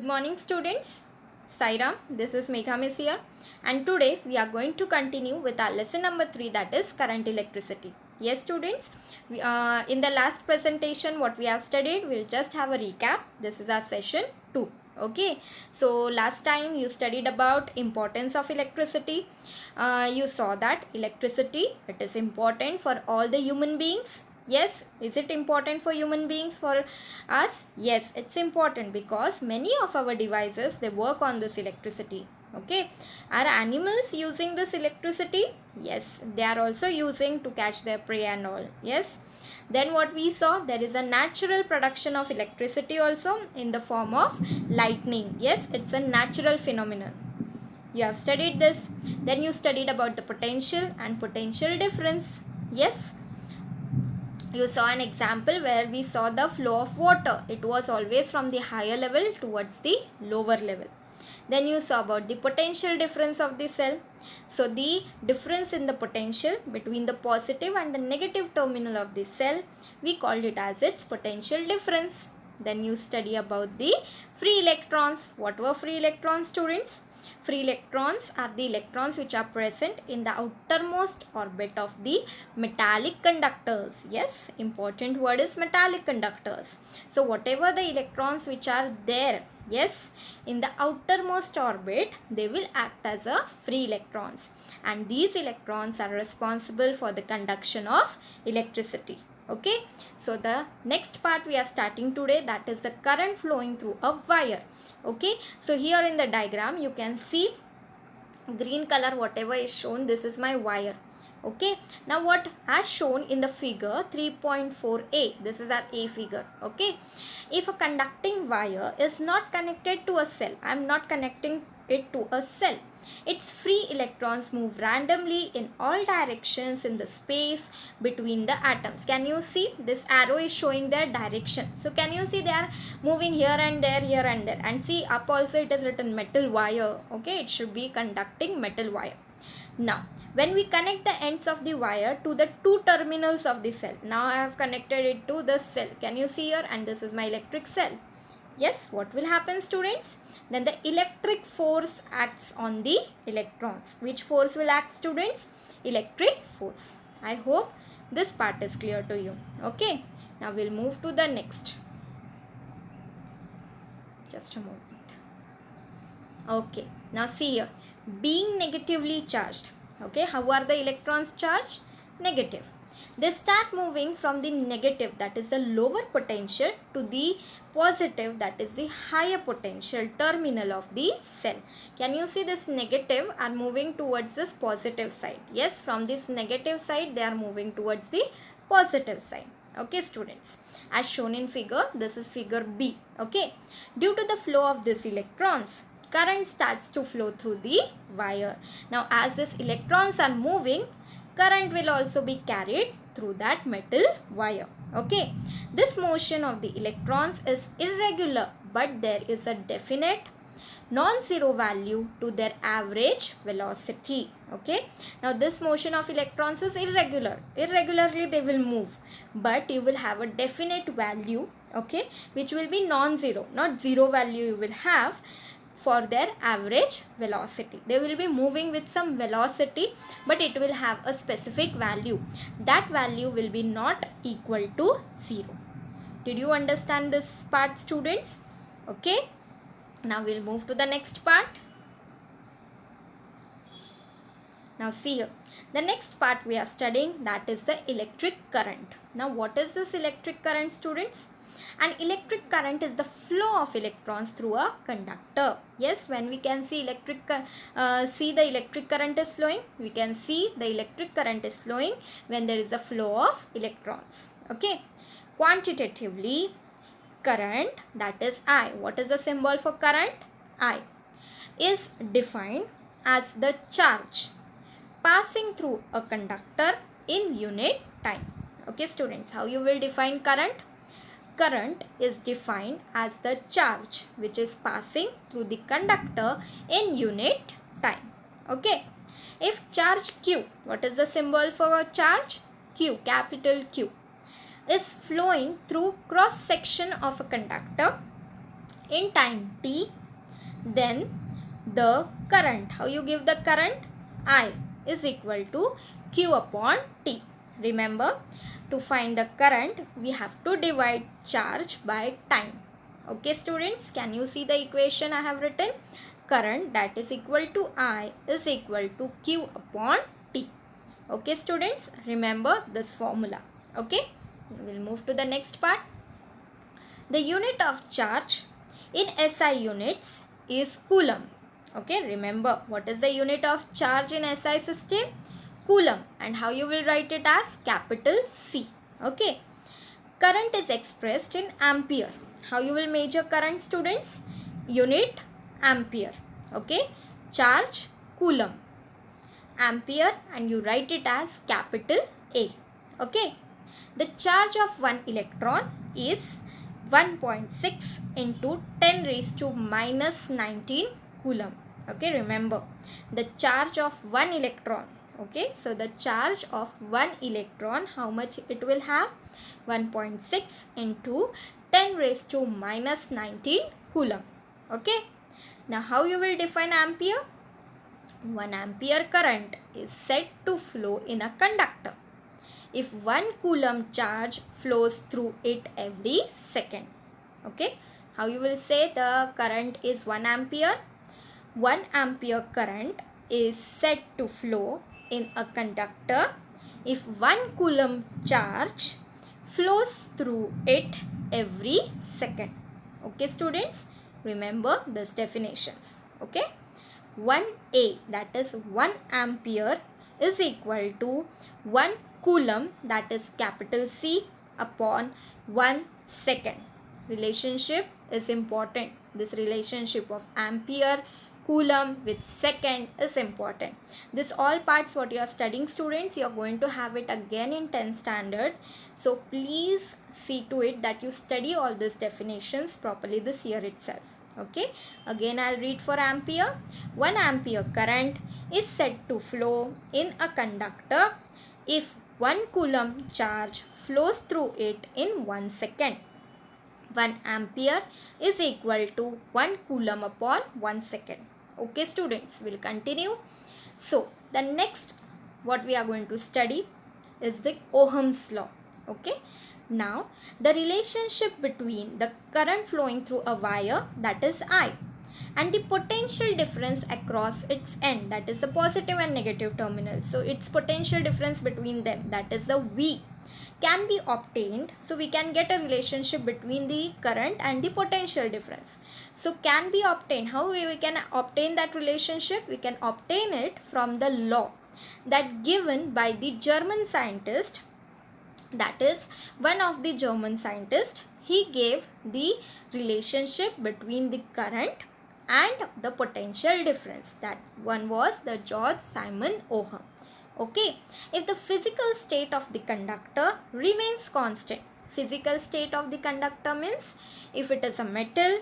Good morning students. Sairam, this is Megha Miss here, and today we are going to continue with our lesson number 3, that is current electricity. Yes students, in the last presentation what we have studied, we'll just have a recap. This is our session 2. Okay, so last time you studied about importance of electricity. You saw that electricity, it is important for all the human beings. Yes, is it important for human beings, for us? Yes, it's important because many of our devices, they work on this electricity. Okay, are animals using this electricity? Yes, they are also using to catch their prey and all. Yes, then what we saw, there is a natural production of electricity also in the form of lightning. Yes, it's a natural phenomenon. You have studied this. Then you studied about the potential and potential difference. Yes, you saw an example where we saw the flow of water. It was always from the higher level towards the lower level. Then you saw about the potential difference of the cell. So the difference in the potential between the positive and the negative terminal of the cell, we called it as its potential difference. Then you study about the free electrons. What were free electrons, students? Free electrons are the electrons which are present in the outermost orbit of the metallic conductors. Yes, important word is metallic conductors. So whatever the electrons which are there, yes, in the outermost orbit, they will act as a free electrons, and these electrons are responsible for the conduction of electricity. Okay, so the next part we are starting today, that is the current flowing through a wire. Okay, so here in the diagram you can see green color, whatever is shown, this is my wire. Okay, now what as shown in the figure 3.4a, this is our A figure. Okay, if a conducting wire is not connected to a cell, I am not connecting it to a cell, its free electrons move randomly in all directions in the space between the atoms. Can you see this arrow is showing their direction? So can you see they are moving here and there, here and there, and see up also it is written metal wire. Okay, it should be conducting metal wire. Now when we connect the ends of the wire to the two terminals of the cell, now I have connected it to the cell. Can you see here? And this is my electric cell. Yes, what will happen, students? Then the electric force acts on the electrons. Which force will act, students? Electric force. I hope this part is clear to you. Okay, now we'll move to the next. Just a moment. Okay, now see here, being negatively charged. Okay, how are the electrons charged? Negative. They start moving from the negative, that is the lower potential, to the positive, that is the higher potential terminal of the cell. Can you see this negative are moving towards this positive side? Yes, from this negative side they are moving towards the positive side. Okay students, as shown in figure, this is figure B. Okay, due to the flow of these electrons, current starts to flow through the wire. Now as these electrons are moving, current will also be carried through that metal wire. Okay, this motion of the electrons is irregular, but there is a definite non-zero value to their average velocity. Okay, now this motion of electrons is irregularly they will move, but you will have a definite value, okay, which will be non-zero, not zero value you will have for their average velocity. They will be moving with some velocity, but it will have a specific value. That value will be not equal to 0. Did you understand this part, students? Okay, now we'll move to the next part. Now see here, the next part we are studying, that is the electric current. Now what is this electric current, students? An electric current is the flow of electrons through a conductor. Yes, when we can see the electric current is flowing, we can see the electric current is flowing when there is a flow of electrons. Okay, quantitatively, current, that is I. What is the symbol for current? I. Is defined as the charge passing through a conductor in unit time. Okay students, how you will define current? Current is defined as the charge which is passing through the conductor in unit time. Okay, if charge Q, what is the symbol for charge? Q, capital Q, is flowing through cross section of a conductor in time t, then the current, how you give the current? I is equal to q upon t. Remember, to find the current, we have to divide charge by time. Okay students, can you see the equation I have written? Current, that is equal to I, is equal to q upon t. Okay students, remember this formula. Okay, we will move to the next part. The unit of charge in SI units is coulomb. Okay, remember what is the unit of charge in SI system? Coulomb. And how you will write it? As capital C. Okay. Current is expressed in ampere. How you will measure current, students? Unit ampere. Okay. Charge coulomb. Ampere, and you write it as capital A. Okay. The charge of one electron is 1.6 into 10 raised to minus 19 coulomb. Okay, remember the charge of one electron. Okay, so the charge of one electron, how much it will have? 1.6 into 10 raised to minus 19 coulomb. Okay, now how you will define ampere? 1 ampere current is said to flow in a conductor if 1 coulomb charge flows through it every second. Okay, how you will say the current is 1 ampere? 1 ampere current is said to flow in a conductor if 1 coulomb charge flows through it every second. Okay students, remember these definitions. Okay, 1A, that is 1 ampere, is equal to 1 coulomb, that is capital C, upon 1 second. Relationship is important. This relationship of ampere, coulomb with second is important. This all parts what you are studying, students, you are going to have it again in 10th standard. So please see to it that you study all these definitions properly this year itself. Okay, again I'll read for ampere. 1 ampere current is said to flow in a conductor if 1 coulomb charge flows through it in 1 second. 1 ampere is equal to 1 coulomb upon 1 second. Okay students, we'll continue. So the next what we are going to study is the Ohm's law. Okay, now the relationship between the current flowing through a wire, that is I, and the potential difference across its end, that is the positive and negative terminals. So its potential difference between them, that is the V, can be obtained. So we can get a relationship between the current and the potential difference. So can be obtained. How we can obtain that relationship? We can obtain it from the law that given by the German scientist, that is one of the German scientists. He gave the relationship between the current and the potential difference. That one was the George Simon Ohm. Okay, if the physical state of the conductor remains constant, physical state of the conductor means if it is a metal,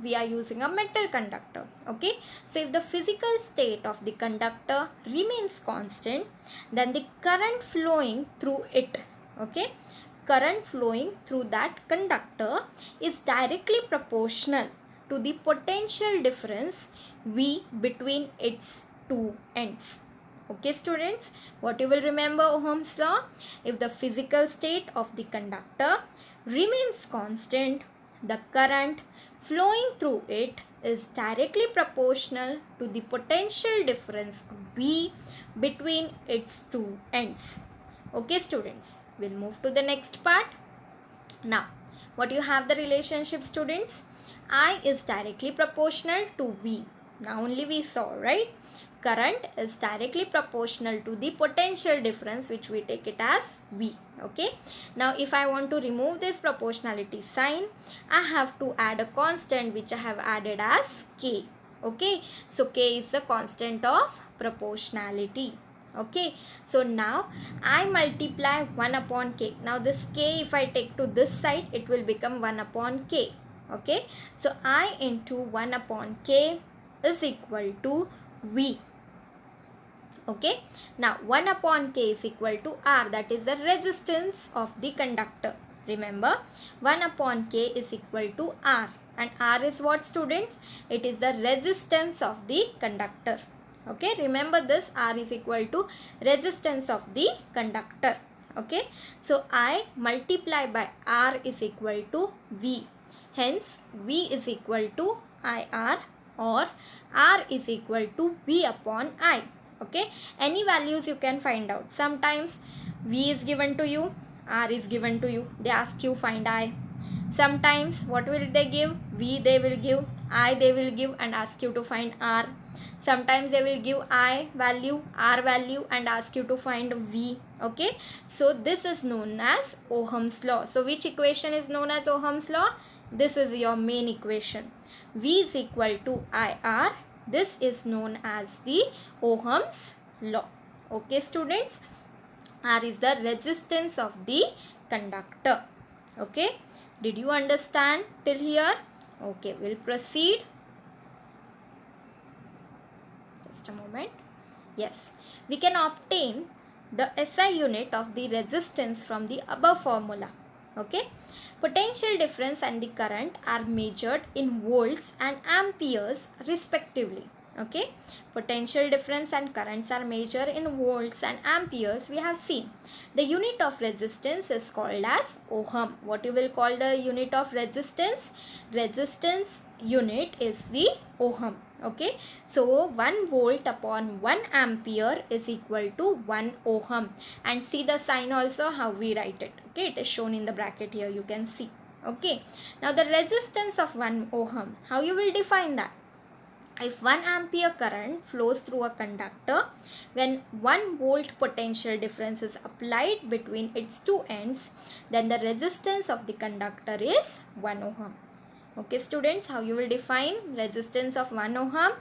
we are using a metal conductor. Okay, so if the physical state of the conductor remains constant, then the current flowing through it, okay, current flowing through that conductor is directly proportional to the potential difference V between its two ends. Okay students, what you will remember Ohm's law? If the physical state of the conductor remains constant, the current flowing through it is directly proportional to the potential difference V between its two ends. Okay students, we'll move to the next part. Now, what you have the relationship, students? I is directly proportional to V. Now only we saw, right? Current is directly proportional to the potential difference, which we take it as V. Okay, now if I want to remove this proportionality sign, I have to add a constant which I have added as K. Okay, so K is the constant of proportionality. Okay, so now I multiply 1 upon K. Now this K, if I take to this side, it will become 1 upon K. Okay, so I into 1 upon K is equal to V. Okay, now 1 upon K is equal to R, that is the resistance of the conductor. Remember, 1 upon K is equal to R. and R is what, students? It is the resistance of the conductor. Okay, remember this, R is equal to resistance of the conductor. Okay, so I multiply by R is equal to V. Hence, V is equal to IR, or R is equal to V upon I. Okay, any values you can find out. Sometimes V is given to you, R is given to you. They ask you find I. Sometimes what will they give? V they will give, I they will give and ask you to find R. Sometimes they will give I value, R value and ask you to find V. Okay, so this is known as Ohm's law. So which equation is known as Ohm's law? This is your main equation. V is equal to IR. This is known as the Ohm's law. Okay, students, R is the resistance of the conductor. Okay, did you understand till here? Okay, we'll proceed. Just a moment. Yes, we can obtain the SI unit of the resistance from the above formula. Okay, potential difference and the current are measured in volts and amperes respectively. Okay, potential difference and currents are measured in volts and amperes. We have seen the unit of resistance is called as ohm. What you will call the unit of resistance? Resistance unit is the ohm. Okay, so 1 volt upon 1 ampere is equal to 1 ohm, and see the sign also how we write it. Okay, it is shown in the bracket here, you can see. Okay, now the resistance of 1 ohm, how you will define that? If 1 ampere current flows through a conductor, when 1 volt potential difference is applied between its two ends, then the resistance of the conductor is 1 ohm. Okay, students, how you will define resistance of 1 ohm?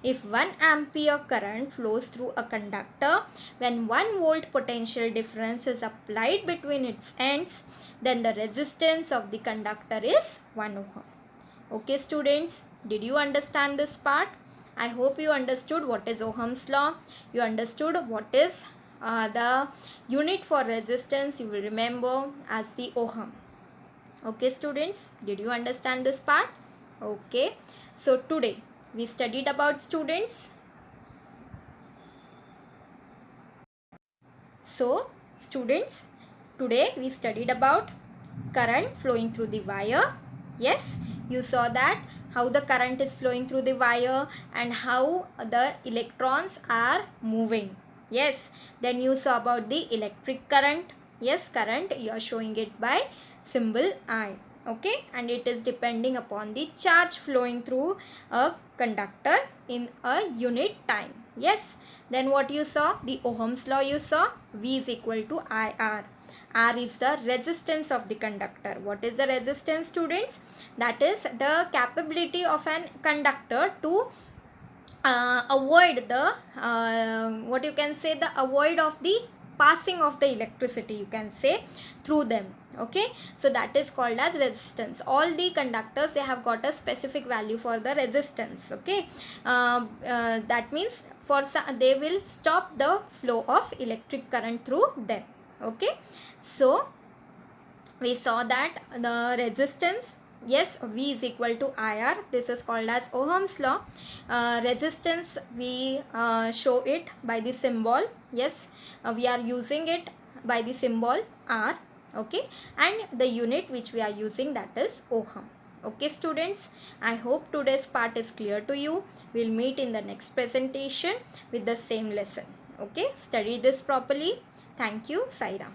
If 1 ampere current flows through a conductor, when 1 volt potential difference is applied between its ends, then the resistance of the conductor is 1 ohm. Okay, students, did you understand this part? I hope you understood what is Ohm's law. You understood what is the unit for resistance. You will remember as the ohm. Okay, students, did you understand this part? Okay, so today we studied about, students. So students, today we studied about current flowing through the wire. Yes, you saw that how the current is flowing through the wire and how the electrons are moving. Yes, then you saw about the electric current. Yes, current, you are showing it by symbol I. Okay, and it is depending upon the charge flowing through a conductor in a unit time. Yes, then what you saw? The Ohm's law you saw. V is equal to IR. R is the resistance of the conductor. What is the resistance, students? That is the capability of an conductor to avoid the what you can say, the avoid of the passing of the electricity, you can say, through them. Okay, so that is called as resistance. All the conductors, they have got a specific value for the resistance. Okay, that means for some, they will stop the flow of electric current through them. Okay, so we saw that the resistance, yes, V is equal to IR. This is called as Ohm's law. Resistance, we show it by the symbol. Yes, we are using it by the symbol R. Okay, and the unit which we are using, that is ohm. Okay, students, I hope today's part is clear to you. We'll meet in the next presentation with the same lesson. Okay, study this properly. Thank you. Sai Ram.